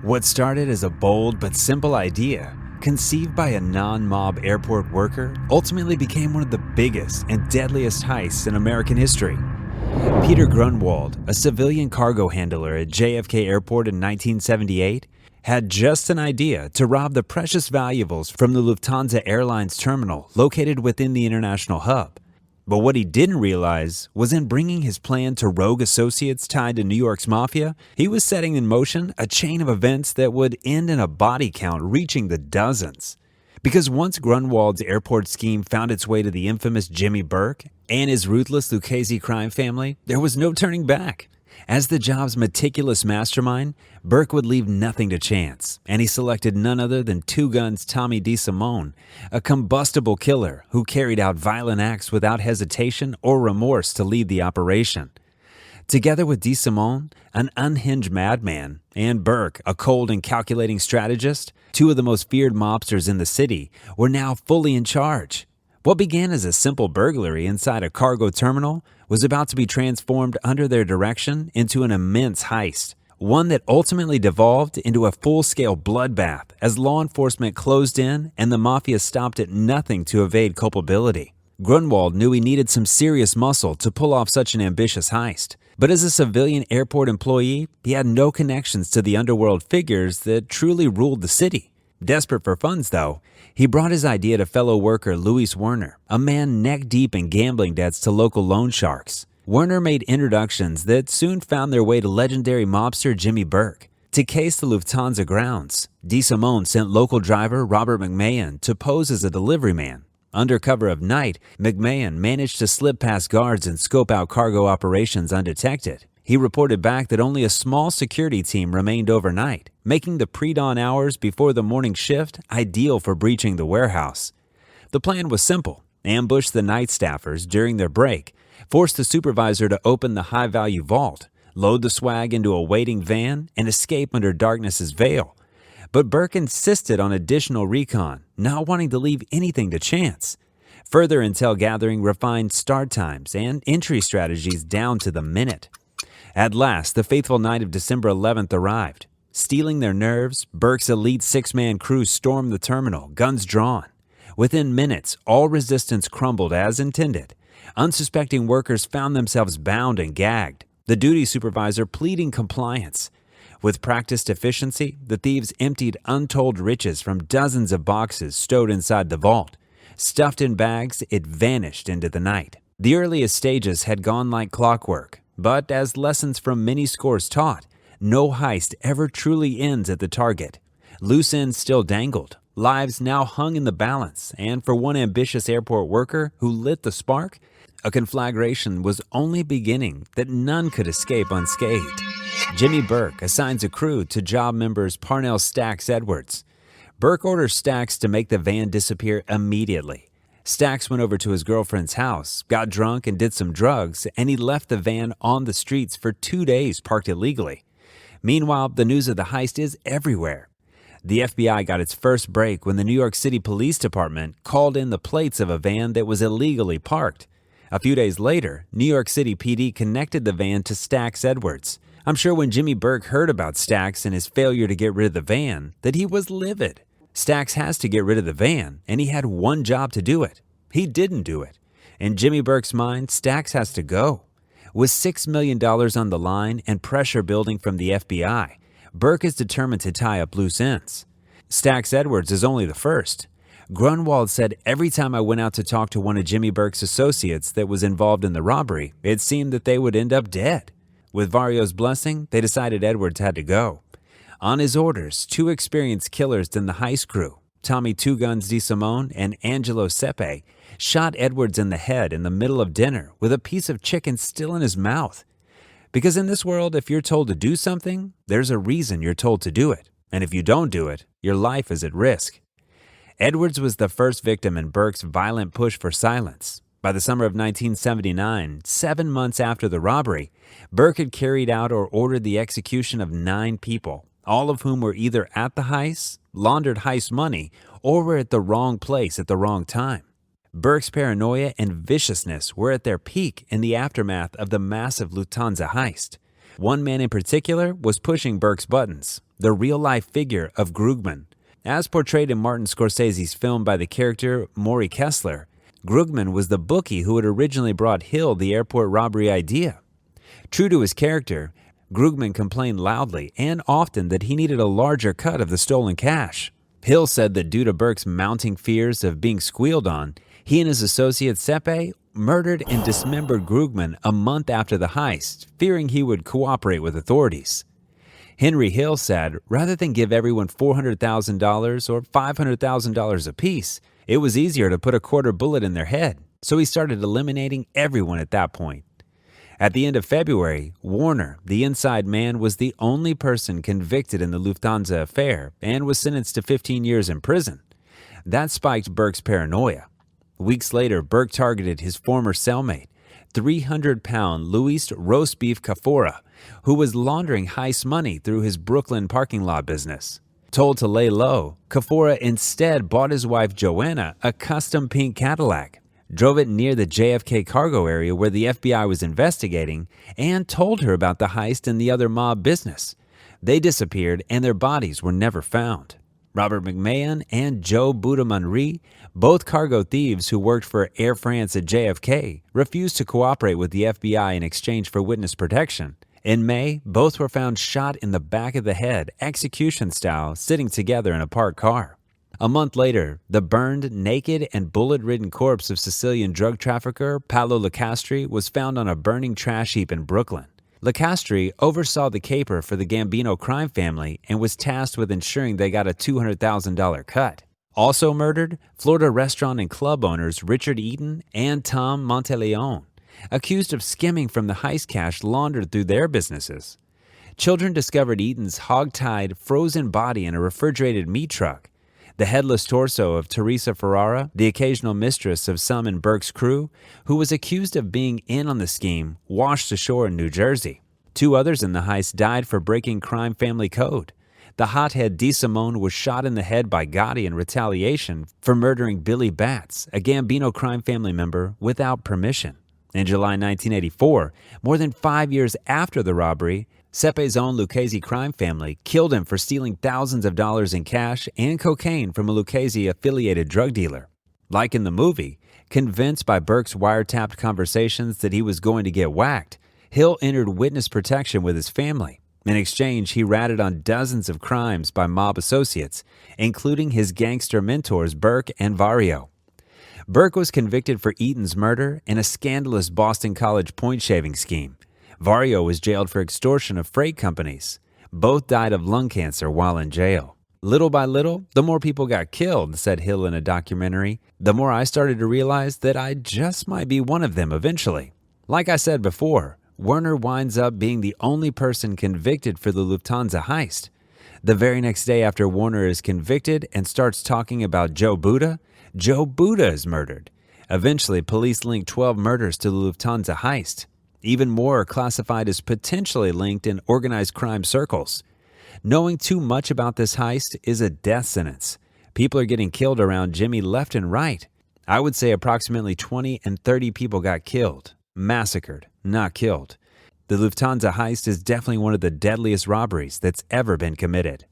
What started as a bold but simple idea, conceived by a non-mob airport worker, ultimately became one of the biggest and deadliest heists in American history. Peter Grunwald, a civilian cargo handler at JFK Airport in 1978, had just an idea to rob the precious valuables from the Lufthansa Airlines terminal located within the international hub. But what he didn't realize was in bringing his plan to rogue associates tied to New York's mafia, he was setting in motion a chain of events that would end in a body count reaching the dozens. Because once Grunwald's airport scheme found its way to the infamous Jimmy Burke and his ruthless Lucchese crime family, there was no turning back. As the job's meticulous mastermind, Burke would leave nothing to chance, and he selected none other than Two Guns Tommy DeSimone, a combustible killer who carried out violent acts without hesitation or remorse to lead the operation. Together with DeSimone, an unhinged madman, and Burke, a cold and calculating strategist, two of the most feared mobsters in the city were now fully in charge. What began as a simple burglary inside a cargo terminal was about to be transformed under their direction into an immense heist, one that ultimately devolved into a full-scale bloodbath as law enforcement closed in and the mafia stopped at nothing to evade culpability. Grunwald knew he needed some serious muscle to pull off such an ambitious heist, but as a civilian airport employee, he had no connections to the underworld figures that truly ruled the city. Desperate for funds, though, he brought his idea to fellow worker Louis Werner, a man neck-deep in gambling debts to local loan sharks. Werner made introductions that soon found their way to legendary mobster Jimmy Burke. To case the Lufthansa grounds, DeSimone sent local driver Robert McMahon to pose as a delivery man. Under cover of night, McMahon managed to slip past guards and scope out cargo operations undetected. He reported back that only a small security team remained overnight, making the pre-dawn hours before the morning shift ideal for breaching the warehouse. The plan was simple: ambush the night staffers during their break, force the supervisor to open the high-value vault, load the swag into a waiting van, and escape under darkness's veil. But Burke insisted on additional recon, not wanting to leave anything to chance. Further intel gathering refined start times and entry strategies down to the minute. At last, the fateful night of December 11th arrived. Stealing their nerves, Burke's elite six-man crew stormed the terminal, guns drawn. Within minutes, all resistance crumbled as intended. Unsuspecting workers found themselves bound and gagged, the duty supervisor pleading compliance. With practiced efficiency, the thieves emptied untold riches from dozens of boxes stowed inside the vault. Stuffed in bags, it vanished into the night. The earliest stages had gone like clockwork. But as lessons from many scores taught, no heist ever truly ends at the target. Loose ends still dangled, lives now hung in the balance, and for one ambitious airport worker who lit the spark, a conflagration was only beginning that none could escape unscathed. Jimmy Burke assigns a crew to job members Parnell Stacks Edwards. Burke orders Stacks to make the van disappear immediately. Stacks went over to his girlfriend's house, got drunk and did some drugs, and he left the van on the streets for 2 days parked illegally. Meanwhile, the news of the heist is everywhere. The FBI got its first break when the New York City Police Department called in the plates of a van that was illegally parked. A few days later, New York City PD connected the van to Stacks Edwards. I'm sure when Jimmy Burke heard about Stacks and his failure to get rid of the van, that he was livid. Stacks has to get rid of the van, and he had one job to do it. He didn't do it. In Jimmy Burke's mind, Stacks has to go. With $6 million on the line and pressure building from the FBI, Burke is determined to tie up loose ends. Stacks Edwards is only the first. Grunwald said every time I went out to talk to one of Jimmy Burke's associates that was involved in the robbery, it seemed that they would end up dead. With Vario's blessing, they decided Edwards had to go. On his orders, two experienced killers in the heist crew, Tommy Two Guns DeSimone and Angelo Sepe, shot Edwards in the head in the middle of dinner with a piece of chicken still in his mouth. Because in this world, if you're told to do something, there's a reason you're told to do it. And if you don't do it, your life is at risk. Edwards was the first victim in Burke's violent push for silence. By the summer of 1979, 7 months after the robbery, Burke had carried out or ordered the execution of 9 people, all of whom were either at the heist, laundered heist money, or were at the wrong place at the wrong time. Burke's paranoia and viciousness were at their peak in the aftermath of the massive Lufthansa heist. One man in particular was pushing Burke's buttons, the real-life figure of Krugman. As portrayed in Martin Scorsese's film by the character Maury Kessler, Krugman was the bookie who had originally brought Hill the airport robbery idea. True to his character, Krugman complained loudly and often that he needed a larger cut of the stolen cash. Hill said that due to Burke's mounting fears of being squealed on, he and his associate Sepe murdered and dismembered Krugman a month after the heist, fearing he would cooperate with authorities. Henry Hill said rather than give everyone $400,000 or $500,000 apiece, it was easier to put a quarter bullet in their head, so he started eliminating everyone at that point. At the end of February, Warner, the inside man, was the only person convicted in the Lufthansa affair and was sentenced to 15 years in prison. That spiked Burke's paranoia. Weeks later, Burke targeted his former cellmate, 300-pound Luis roast beef Cafora, who was laundering heist money through his Brooklyn parking lot business. Told to lay low, Cafora instead bought his wife Joanna a custom pink Cadillac, drove it near the JFK cargo area where the FBI was investigating, and told her about the heist and the other mob business. They disappeared and their bodies were never found. Robert McMahon and Joe Boudamanri, both cargo thieves who worked for Air France at JFK, refused to cooperate with the FBI in exchange for witness protection. In May, both were found shot in the back of the head, execution style, sitting together in a parked car. A month later, the burned, naked, and bullet-ridden corpse of Sicilian drug trafficker Paolo Licastri was found on a burning trash heap in Brooklyn. Licastri oversaw the caper for the Gambino crime family and was tasked with ensuring they got a $200,000 cut. Also murdered, Florida restaurant and club owners Richard Eaton and Tom Monteleone, accused of skimming from the heist cash laundered through their businesses. Children discovered Eaton's hog-tied, frozen body in a refrigerated meat truck. The headless torso of Teresa Ferrara, the occasional mistress of some in Burke's crew, who was accused of being in on the scheme, washed ashore in New Jersey. 2 others in the heist died for breaking crime family code. The hothead DeSimone was shot in the head by Gotti in retaliation for murdering Billy Batts, a Gambino crime family member, without permission. In July 1984, more than 5 years after the robbery, Sepe's own Lucchese crime family killed him for stealing thousands of dollars in cash and cocaine from a Lucchese-affiliated drug dealer. Like in the movie, convinced by Burke's wiretapped conversations that he was going to get whacked, Hill entered witness protection with his family. In exchange, he ratted on dozens of crimes by mob associates, including his gangster mentors Burke and Vario. Burke was convicted for Eaton's murder and a scandalous Boston College point-shaving scheme. Vario was jailed for extortion of freight companies. Both died of lung cancer while in jail. Little by little, the more people got killed, said Hill in a documentary, the more I started to realize that I just might be one of them eventually. Like I said before, Werner winds up being the only person convicted for the Lufthansa heist. The very next day after Warner is convicted and starts talking about Joe Buda is murdered. Eventually, police link 12 murders to the Lufthansa heist. Even more are classified as potentially linked in organized crime circles. Knowing too much about this heist is a death sentence. People are getting killed around Jimmy left and right. I would say approximately 20 and 30 people got killed. Massacred, not killed. The Lufthansa heist is definitely one of the deadliest robberies that's ever been committed.